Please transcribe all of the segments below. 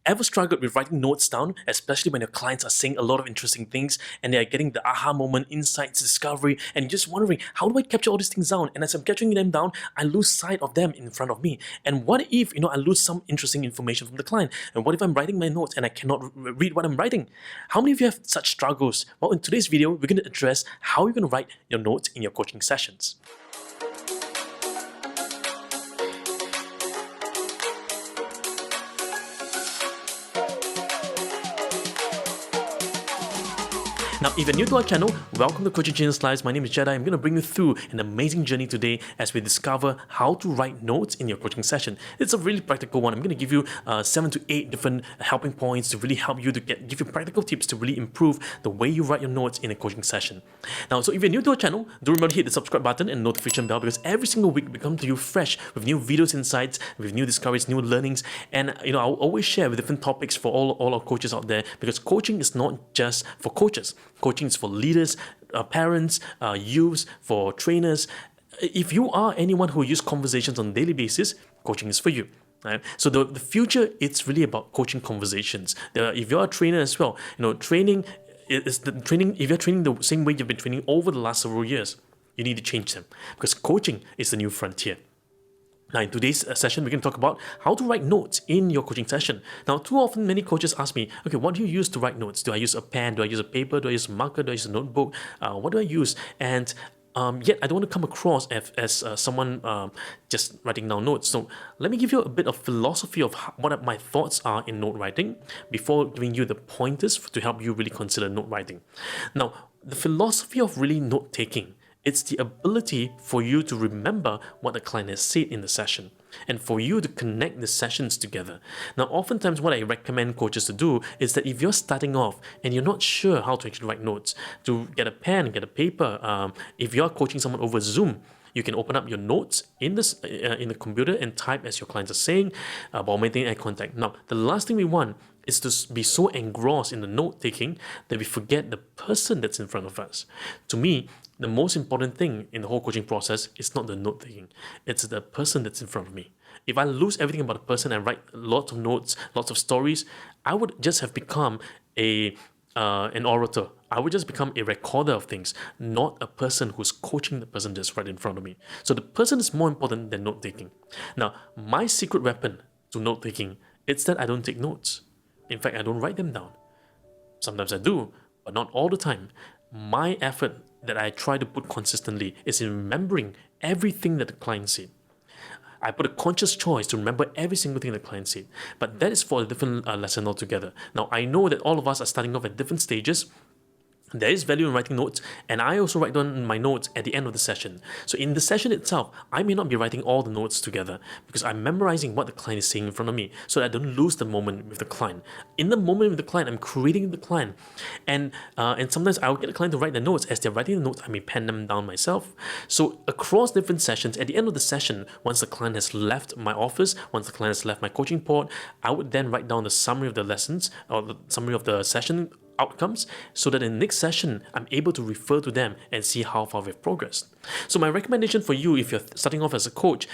Ever struggled with writing notes down, especially when your clients are saying a lot of interesting things and they are getting the aha moment, insights, discovery, and you're just wondering, how do I capture all these things down? And as I'm capturing them down, I lose sight of them in front of me. And what if, I lose some interesting information from the client? And what if I'm writing my notes and I cannot read what I'm writing? How many of you have such struggles? Well, in today's video, we're going to address how you're going to write your notes in your coaching sessions. Now, if you're new to our channel, welcome to Coaching Genius Lives. My name is Jedi. I'm going to bring you through an amazing journey today as we discover how to write notes in your coaching session. It's a really practical one. I'm going to give you 7 to 8 different helping points to really help you to give you practical tips to really improve the way you write your notes in a coaching session. Now, so if you're new to our channel, do remember to hit the subscribe button and notification bell, because every single week we come to you fresh with new videos, insights, with new discoveries, new learnings, and I'll always share with different topics for all our coaches out there, because coaching is not just for coaches. Coaching is for leaders, parents, youths, for trainers. If you are anyone who uses conversations on a daily basis, coaching is for you. Right? So the future, it's really about coaching conversations. If you're a trainer as well, training is the training. If you're training the same way you've been training over the last several years, you need to change them, because coaching is the new frontier. Now, in today's session, we're going to talk about how to write notes in your coaching session. Now, too often, many coaches ask me, okay, what do you use to write notes? Do I use a pen? Do I use a paper? Do I use a marker? Do I use a notebook? What do I use? And yet, I don't want to come across as someone just writing down notes. So let me give you a bit of philosophy of what my thoughts are in note writing before giving you the pointers to help you really consider note writing. Now, the philosophy of really note taking, it's the ability for you to remember what the client has said in the session and for you to connect the sessions together. Now, oftentimes what I recommend coaches to do is that if you're starting off and you're not sure how to actually write notes, to get a pen, get a paper. If you're coaching someone over Zoom, you can open up your notes in the computer and type as your clients are saying, while maintaining eye contact. Now, the last thing we want is to be so engrossed in the note taking that we forget the person that's in front of us. To me, the most important thing in the whole coaching process is not the note taking, it's the person that's in front of me. If I lose everything about the person and write lots of notes, lots of stories, I would just have become an orator. I would just become a recorder of things, not a person who's coaching the person that's right in front of me. So the person is more important than note taking. Now, my secret weapon to note taking, it's that I don't take notes. In fact, I don't write them down. Sometimes I do, but not all the time. My effort that I try to put consistently is in remembering everything that the client said. I put a conscious choice to remember every single thing the client said, but that is for a different lesson altogether. Now, I know that all of us are starting off at different stages. There is value in writing notes, and I also write down my notes at the end of the session. So in the session itself, I may not be writing all the notes together because I'm memorizing what the client is saying in front of me so that I don't lose the moment with the client. In the moment with the client, I'm creating the client. And sometimes I'll get the client to write the notes. As they're writing the notes, I may pen them down myself. So across different sessions, at the end of the session, once the client has left my office, once the client has left my coaching port, I would then write down the summary of the lessons or the summary of the session outcomes, so that in the next session I'm able to refer to them and see how far we've progressed. So my recommendation for you, if you're starting off as a coach,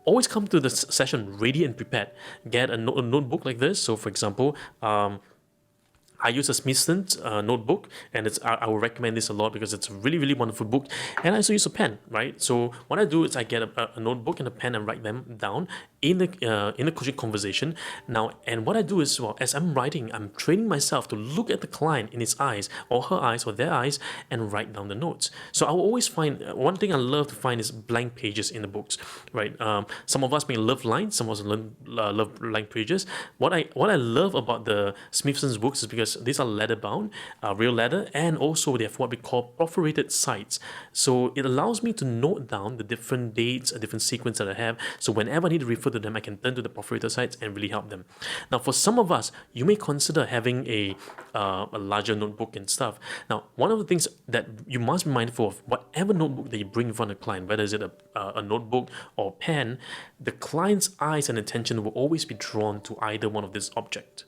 always come to the session ready and prepared. Get a notebook like this. So for example, I use a Smithson's notebook, and I will recommend this a lot because it's a really, really wonderful book. And I also use a pen, right? So what I do is I get a notebook and a pen and write them down in the coaching conversation. Now, and what I do is, well, as I'm writing, I'm training myself to look at the client in his eyes or her eyes or their eyes and write down the notes. So I will always find, one thing I love to find is blank pages in the books, right? Some of us may love lines, some of us love blank pages. What I love about the Smithson's books is because these are leather bound, real leather, and also they have what we call perforated sides. So it allows me to note down the different dates, a different sequence that I have. So whenever I need to refer to them, I can turn to the perforated sides and really help them. Now, for some of us, you may consider having a larger notebook and stuff. Now, one of the things that you must be mindful of, whatever notebook that you bring in front of a client, whether it's a notebook or pen, the client's eyes and attention will always be drawn to either one of these objects.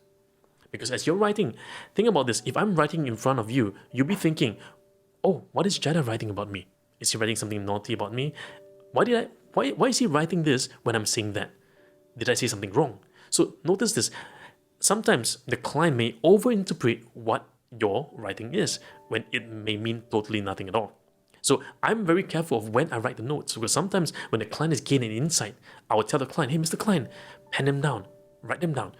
Because as you're writing, think about this. If I'm writing in front of you, you'll be thinking, oh, what is Jedi writing about me? Is he writing something naughty about me? Why is he writing this when I'm saying that? Did I say something wrong? So notice this. sometimes the client may overinterpret what your writing is when it may mean totally nothing at all. So I'm very careful of when I write the notes, because sometimes when the client is gaining insight, I will tell the client, hey, Mr. Client, pen them down, write them down.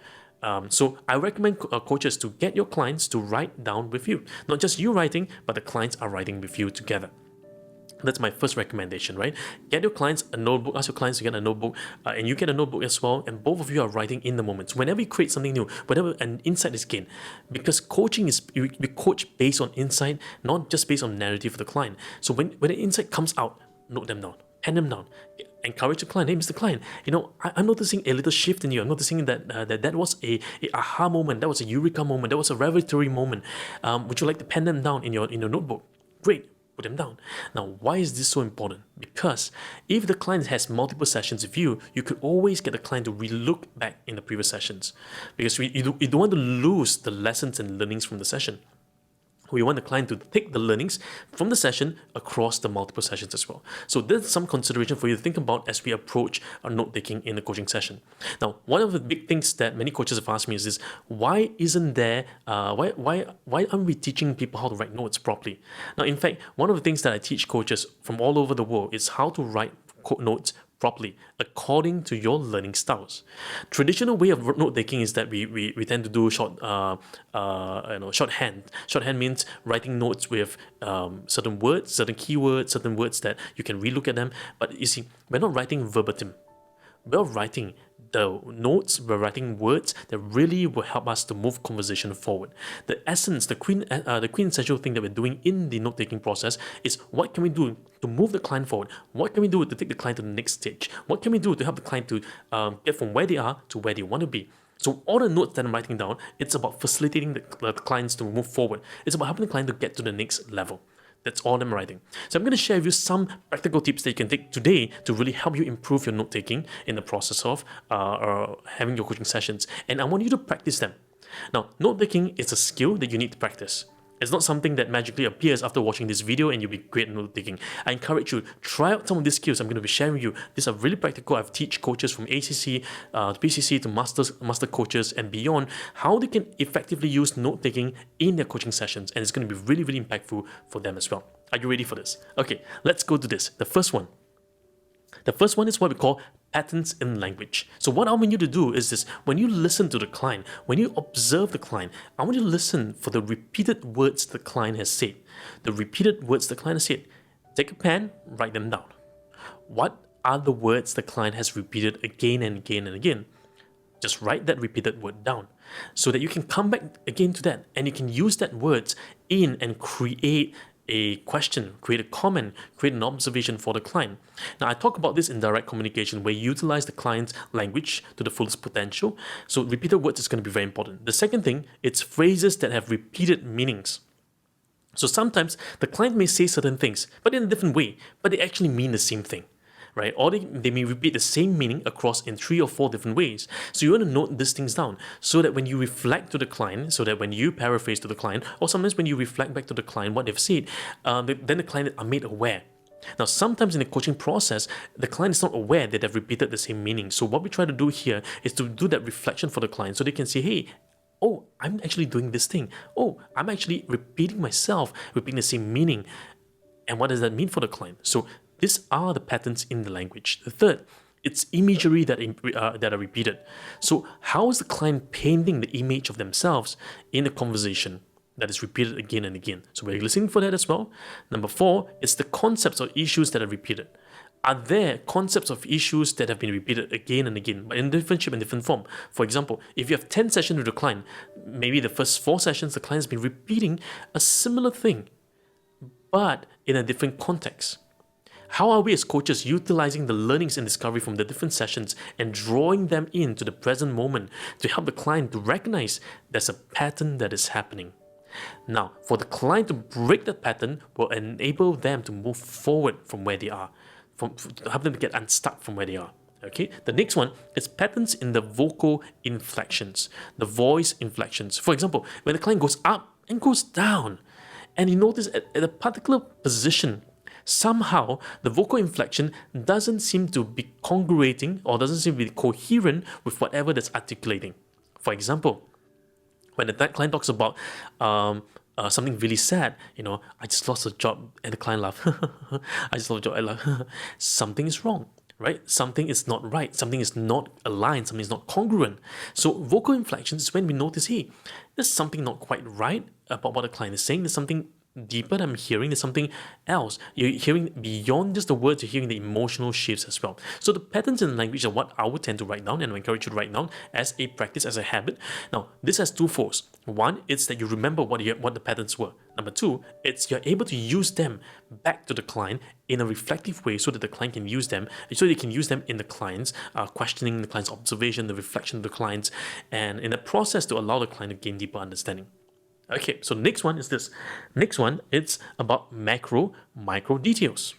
So I recommend coaches to get your clients to write down with you. Not just you writing, but the clients are writing with you together. That's my first recommendation, right? Get your clients a notebook, ask your clients to get a notebook, and you get a notebook as well, and both of you are writing in the moment. So whenever you create something new, whenever an insight is gained, because coaching is, we coach based on insight, not just based on narrative of the client. So when an insight comes out, note them down, pen them down, encourage the client, hey, Mr. Client, I'm noticing a little shift in you. I'm noticing that that was a aha moment, that was a eureka moment, that was a revelatory moment. Would you like to pen them down in your notebook? Great. Put them down. Now, why is this so important? Because if the client has multiple sessions with you, you could always get the client to relook back in the previous sessions, because you don't want to lose the lessons and learnings from the session. We want the client to take the learnings from the session across the multiple sessions as well. So there's some consideration for you to think about as we approach our note-taking in the coaching session. Now, one of the big things that many coaches have asked me is this: why aren't we teaching people how to write notes properly? Now, in fact, one of the things that I teach coaches from all over the world is how to write notes properly according to your learning styles. Traditional way of note taking is that we tend to do shorthand. Shorthand means writing notes with certain words, certain keywords, certain words that you can relook at them. But you see, we're not writing verbatim. We're writing the notes, we're writing words that really will help us to move conversation forward. The essence, the quintessential thing that we're doing in the note-taking process is, what can we do to move the client forward? What can we do to take the client to the next stage? What can we do to help the client to get from where they are to where they want to be? So all the notes that I'm writing down, it's about facilitating the clients to move forward. It's about helping the client to get to the next level. That's all I'm writing. So I'm going to share with you some practical tips that you can take today to really help you improve your note-taking in the process of having your coaching sessions. And I want you to practice them. Now, note-taking is a skill that you need to practice. It's not something that magically appears after watching this video and you'll be great at note-taking. I encourage you, try out some of these skills I'm going to be sharing with you. These are really practical. I've teach coaches from ACC to PCC to master coaches and beyond how they can effectively use note-taking in their coaching sessions. And it's going to be really, really impactful for them as well. Are you ready for this? Okay, let's go to this. The first one is what we call patterns in language. So what I want you to do is this: when you listen to the client, when you observe the client, I want you to listen for the repeated words the client has said. The repeated words the client has said. Take a pen, write them down. What are the words the client has repeated again and again and again? Just write that repeated word down so that you can come back again to that, and you can use that words in and create a question, create a comment, create an observation for the client. Now, I talk about this in direct communication, where you utilize the client's language to the fullest potential. So repeated words is going to be very important. The second thing, it's phrases that have repeated meanings. So sometimes the client may say certain things, but in a different way, but they actually mean the same thing, right? Or they may repeat the same meaning across in 3 or 4 different ways. So you want to note these things down so that when you reflect to the client, so that when you paraphrase to the client, or sometimes when you reflect back to the client what they've said, then the client are made aware. Now, sometimes in the coaching process, the client is not aware that they've repeated the same meaning. So what we try to do here is to do that reflection for the client so they can say, hey, oh, I'm actually doing this thing. Oh, I'm actually repeating myself, repeating the same meaning. And what does that mean for the client? So these are the patterns in the language. The third, it's imagery that are repeated. So how is the client painting the image of themselves in a conversation that is repeated again and again? So we're listening for that as well. Number 4, it's the concepts or issues that are repeated. Are there concepts of issues that have been repeated again and again, but in different shape and different form? For example, if you have 10 sessions with the client, maybe the first 4 sessions, the client's been repeating a similar thing, but in a different context. How are we as coaches utilizing the learnings and discovery from the different sessions and drawing them into the present moment to help the client to recognize there's a pattern that is happening? Now, for the client to break that pattern will enable them to move forward from where they are, to help them to get unstuck from where they are. Okay, the next one is patterns in the vocal inflections, the voice inflections. For example, when the client goes up and goes down, and you notice at a particular position, somehow the vocal inflection doesn't seem to be congruating or doesn't seem to be coherent with whatever that's articulating. For example, When that client talks about something really sad, I just lost a job, and the client laugh. I just lost a job, I laugh. Something is wrong, right? Something is not right. Something is not aligned. Something is not congruent. So vocal inflections is when we notice, hey, there's something not quite right about what the client is saying. There's something deeper that I'm hearing. There's something else. You're hearing beyond just the words. You're hearing the emotional shifts as well. So the patterns in language are what I would tend to write down, and I encourage you to write down as a practice, as a habit. Now, this has two folds. One, it's that you remember what the patterns were. Number two, it's you're able to use them back to the client in a reflective way, so that the client can use them, so they can use them in the client's questioning, the client's observation, the reflection of the clients, and in the process to allow the client to gain deeper understanding. Okay, so next one is this. Next one, it's about micro details.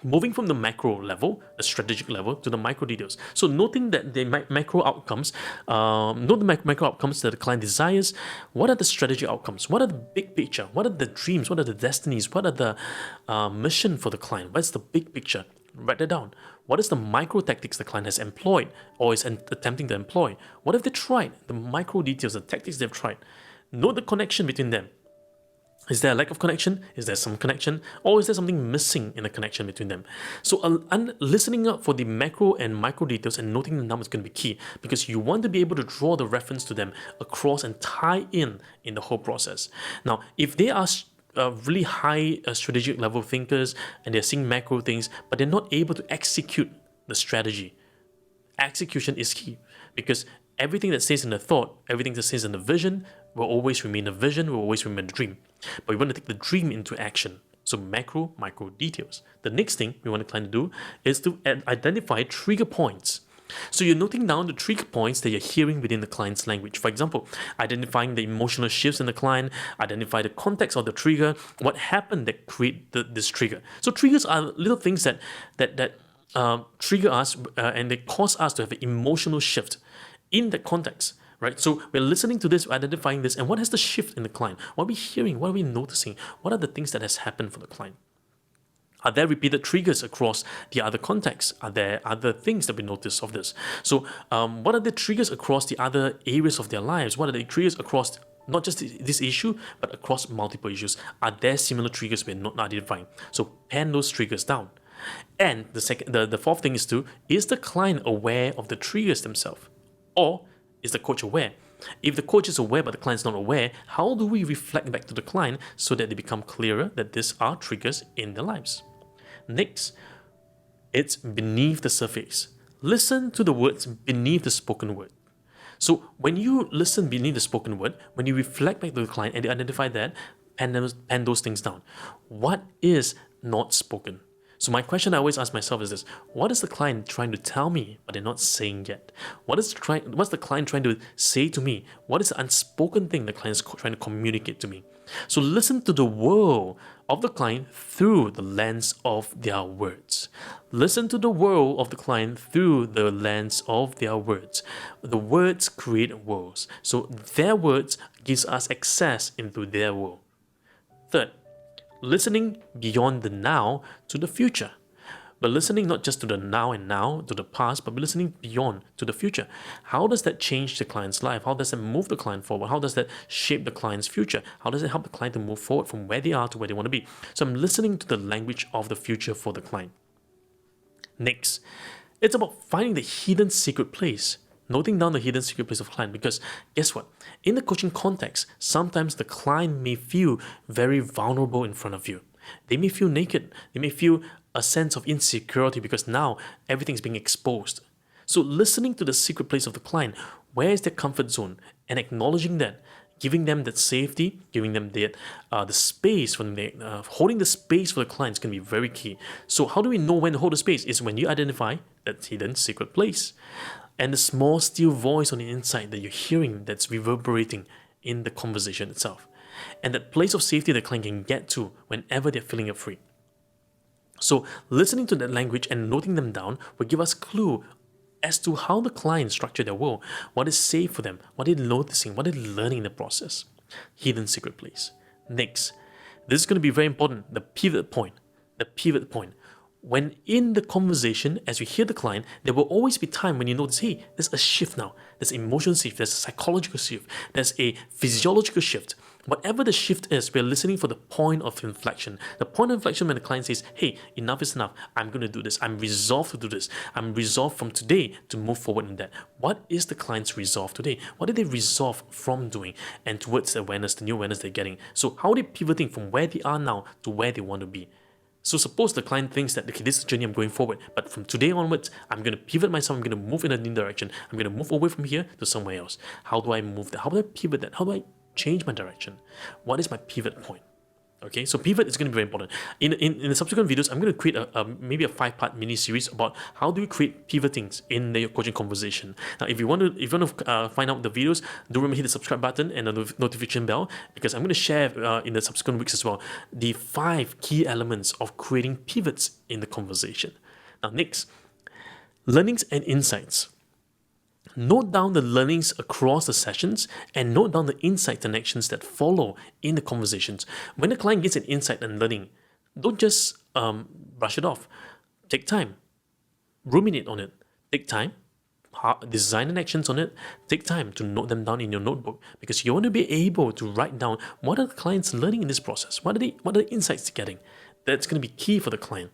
Moving from the macro level, the strategic level, to the micro details. So noting that the macro outcomes, note the macro outcomes that the client desires. What are the strategic outcomes? What are the big picture? What are the dreams? What are the destinies? What are the mission for the client? What's the big picture? Write that down. What is the micro tactics the client has employed or is attempting to employ? What have they tried? The micro details, the tactics they've tried. Note the connection between them. Is there a lack of connection? Is there some connection? Or is there something missing in the connection between them? So listening up for the macro and micro details and noting them down is going to be key, because you want to be able to draw the reference to them across and tie in the whole process. Now, if they are really high strategic level thinkers and they're seeing macro things, but they're not able to execute the strategy, execution is key, because everything that stays in the thought, everything that stays in the vision will always remain a vision, will always remain a dream. But we want to take the dream into action. So macro, micro details. The next thing we want the client to do is to identify trigger points. So you're noting down the trigger points that you're hearing within the client's language. For example, identifying the emotional shifts in the client, identify the context of the trigger, what happened that create this trigger. So triggers are little things that trigger us and they cause us to have an emotional shift in that context, right? So we're listening to this, we're identifying this, and what has the shift in the client? What are we hearing? What are we noticing? What are the things that has happened for the client? Are there repeated triggers across the other contexts? Are there other things that we notice of this? So what are the triggers across the other areas of their lives? What are the triggers across not just this issue, but across multiple issues? Are there similar triggers we're not identifying? So pen those triggers down. And the fourth thing is the client aware of the triggers themselves? Or is the coach aware? If the coach is aware but the client's not aware, how do we reflect back to the client so that they become clearer that these are triggers in their lives? Next, it's beneath the surface. Listen to the words beneath the spoken word. So when you listen beneath the spoken word, when you reflect back to the client and you identify that, pen those things down. What is not spoken? So my question I always ask myself is this: what is the client trying to tell me but they're not saying yet? What's the client trying to say to me? What is the unspoken thing the client is trying to communicate to me? So listen to the world of the client through the lens of their words. Listen to the world of the client through the lens of their words. The words create worlds. So their words gives us access into their world. Third, listening beyond the now to the future. But listening not just to the now and now, to the past, but listening beyond to the future. How does that change the client's life? How does that move the client forward? How does that shape the client's future? How does it help the client to move forward from where they are to where they want to be? So I'm listening to the language of the future for the client. Next, it's about finding the hidden secret place. Noting down the hidden secret place of client, because guess what? In the coaching context, sometimes the client may feel very vulnerable in front of you. They may feel naked. They may feel a sense of insecurity because now everything's being exposed. So listening to the secret place of the client, where is their comfort zone, and acknowledging that, giving them that safety, giving them the space, holding the space for the client is going to be very key. So how do we know when to hold the space? Is when you identify that hidden secret place. And the small still voice on the inside that you're hearing that's reverberating in the conversation itself. And that place of safety the client can get to whenever they're feeling afraid. So listening to that language and noting them down will give us clue as to how the client structure their world, what is safe for them, what they're noticing, what they're learning in the process. Hidden secret place. Next, this is going to be very important, the pivot point. The pivot point. when in the conversation, as you hear the client, there will always be time when you notice, hey, there's a shift now. There's an emotional shift, there's a psychological shift, there's a physiological shift. Whatever the shift is, we're listening for the point of inflection. The point of inflection when the client says, hey, enough is enough. I'm going to do this. I'm resolved to do this. I'm resolved from today to move forward in that. What is the client's resolve today? What are they resolve from doing and towards the awareness, the new awareness they're getting? So how are they pivoting from where they are now to where they want to be? So suppose the client thinks that, okay, this is the journey I'm going forward, but from today onwards, I'm going to pivot myself, I'm going to move in a new direction, I'm going to move away from here to somewhere else. How do I move that? How do I pivot that? How do I change my direction? What is my pivot point? Okay, so pivot is going to be very important. In the subsequent videos, I'm going to create maybe a 5-part mini series about how do you create pivotings in your coaching conversation. Now, if you want to find out the videos, do remember hit the subscribe button and the notification bell, because I'm going to share in the subsequent weeks as well the 5 key elements of creating pivots in the conversation. Now, next, learnings and insights. Note down the learnings across the sessions and note down the insights and actions that follow in the conversations. When the client gets an insight and learning, don't just brush it off. Take time. Ruminate on it. Take time. Design and actions on it. Take time to note them down in your notebook, because you want to be able to write down what are the clients learning in this process. What are the insights they're getting? That's going to be key for the client.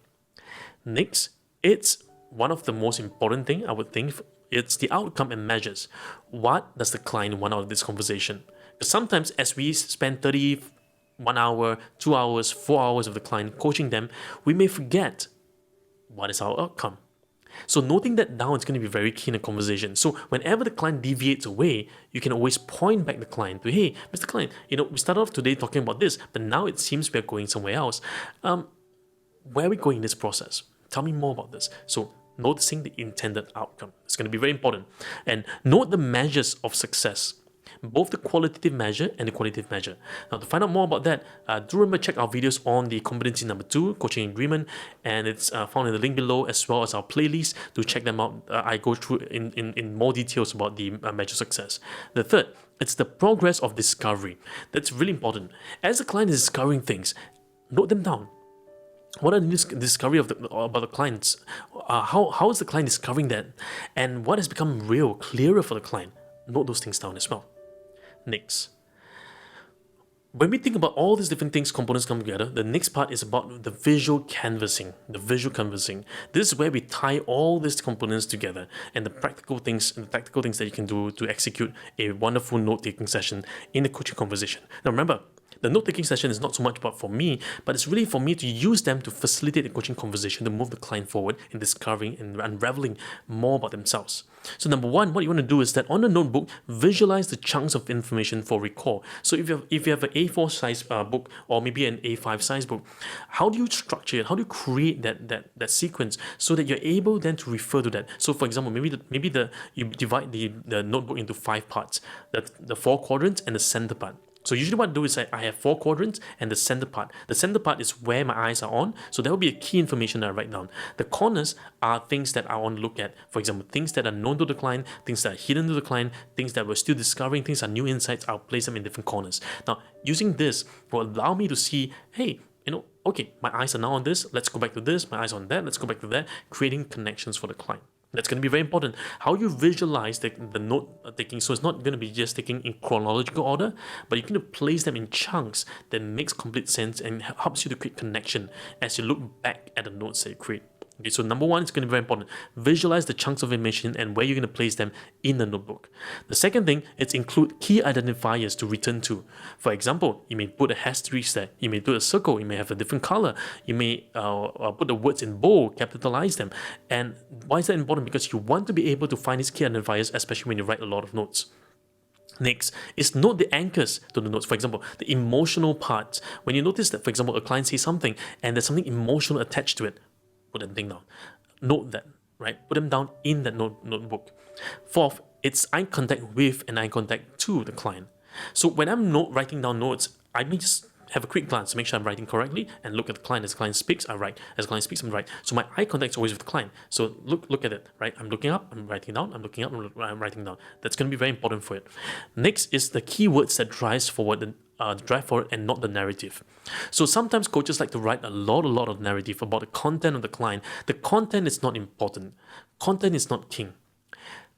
Next, it's one of the most important thing I would think. It's the outcome and measures. What does the client want out of this conversation? Because sometimes as we spend 1 hour, 2 hours, 4 hours of the client coaching them, we may forget what is our outcome. So noting that down is going to be very key in a conversation. So whenever the client deviates away, you can always point back the client to, hey, Mr. Client, we started off today talking about this, but now it seems we're going somewhere else. Where are we going in this process? Tell me more about this. So noticing the intended outcome is going to be very important. And note the measures of success, both the qualitative measure and the quantitative measure. Now, to find out more about that, do remember check our videos on the competency number 2, coaching agreement, and it's found in the link below, as well as our playlist. Do check them out. I go through in more details about the measure of success. The third, it's the progress of discovery. That's really important. As the client is discovering things, note them down. What are the discovery about the clients? How is the client discovering that? And what has become clearer for the client? Note those things down as well. Next, when we think about all these different things, components come together, the next part is about the visual canvassing. This is where we tie all these components together and the practical things that you can do to execute a wonderful note-taking session in the coaching conversation. Now remember, the note-taking session is not so much about for me, but it's really for me to use them to facilitate the coaching conversation, to move the client forward in discovering and unraveling more about themselves. So number one, what you want to do is that on the notebook, visualize the chunks of information for recall. So if you have an A4 size book or maybe an A5 size book, how do you structure it? How do you create that sequence so that you're able then to refer to that? So for example, maybe you divide the notebook into 5 parts, the 4 quadrants and the center part. So usually what I do is I have 4 quadrants and the center part. The center part is where my eyes are on, so that will be a key information that I write down. The corners are things that I want to look at. For example, things that are known to the client, things that are hidden to the client, things that we're still discovering, things that are new insights, I'll place them in different corners. Now, using this will allow me to see, hey, okay, my eyes are now on this, let's go back to this, my eyes on that, let's go back to that, creating connections for the client. That's going to be very important. How you visualize the note taking. So it's not going to be just taking in chronological order, but you're going to place them in chunks that makes complete sense and helps you to create connection as you look back at the notes that you create. Okay, so number one, it's going to be very important. Visualize the chunks of information and where you're going to place them in the notebook. The second thing is include key identifiers to return to. For example, you may put a asterisk there. You may do a circle. You may have a different color. You may put the words in bold, capitalize them. And why is that important? Because you want to be able to find these key identifiers, especially when you write a lot of notes. Next is note the anchors to the notes. For example, the emotional parts. When you notice that, for example, a client says something and there's something emotional attached to it, put that thing down. Note that, right? Put them down in that notebook. Fourth, it's eye contact with and eye contact to the client. So when I'm writing down notes, I may just have a quick glance to make sure I'm writing correctly and look at the client. As the client speaks, I write. As the client speaks, I write. So my eye contact is always with the client. So look at it, right? I'm looking up, I'm writing down, I'm looking up, I'm writing down. That's going to be very important for it. Next is the keywords that drives forward drive forward and not the narrative. So sometimes coaches like to write a lot of narrative about the content of the client. The content is not important. Content is not king.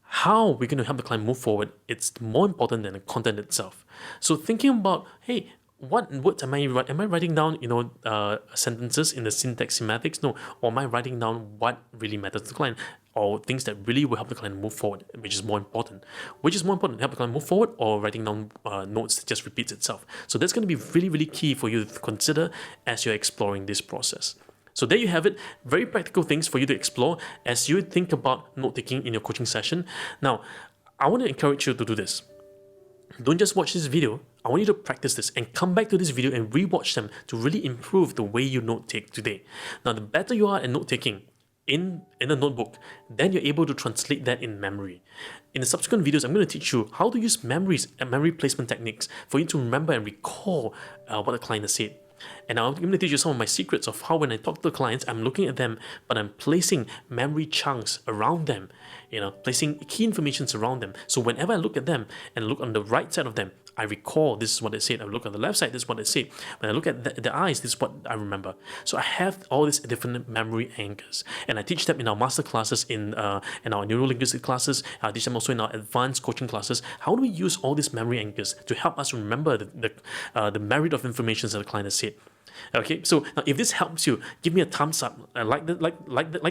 How we're going to help the client move forward, it's more important than the content itself. So thinking about, hey, what words am I writing? Am I writing down, sentences in the syntax semantics? No. Or am I writing down what really matters to the client, or things that really will help the client move forward, which is more important? Which is more important, help the client move forward, or writing down notes that just repeats itself? So that's going to be really key for you to consider as you're exploring this process. So there you have it, very practical things for you to explore as you think about note-taking in your coaching session. Now, I want to encourage you to do this. Don't just watch this video. I want you to practice this and come back to this video and rewatch them to really improve the way you note-take today. Now, the better you are at note-taking in a notebook, then you're able to translate that in memory. In the subsequent videos, I'm going to teach you how to use memories and memory placement techniques for you to remember and recall what the client has said. And I'm going to teach you some of my secrets of how when I talk to clients, I'm looking at them, but I'm placing memory chunks around them, placing key informations around them. So whenever I look at them and look on the right side of them, I recall this is what they said. I look on the left side, this is what they said. When I look at the eyes, this is what I remember. So I have all these different memory anchors, and I teach them in our master classes, in our neuro-linguistic classes. I teach them also in our advanced coaching classes. How do we use all these memory anchors to help us remember the merit of information that the client has said? Okay, so now if this helps you, give me a thumbs up, like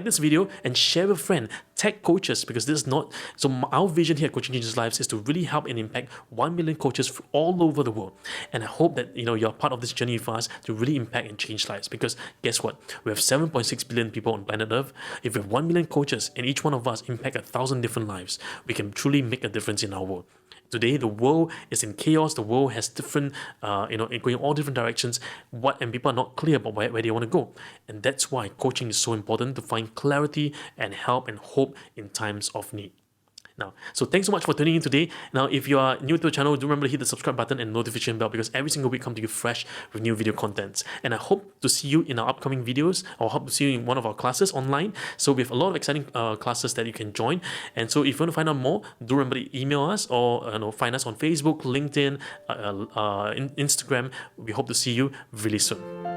this video, and share with a friend. Tag coaches, because this is not. So our vision here at Coaching Changes Lives is to really help and impact 1 million coaches all over the world. And I hope that you're part of this journey with us to really impact and change lives. Because guess what? We have 7.6 billion people on planet Earth. If we have 1 million coaches and each one of us impact 1,000 different lives, we can truly make a difference in our world. Today, the world is in chaos. The world has different, going all different directions. And people are not clear about where they want to go. And that's why coaching is so important, to find clarity and help and hope in times of need. Now, so thanks so much for tuning in today. Now, if you are new to the channel, do remember to hit the subscribe button and notification bell, because every single week come to you fresh with new video contents. And I hope to see you in our upcoming videos, or hope to see you in one of our classes online. So we have a lot of exciting classes that you can join. And so if you want to find out more, do remember to email us, or find us on Facebook, LinkedIn, Instagram. We hope to see you really soon.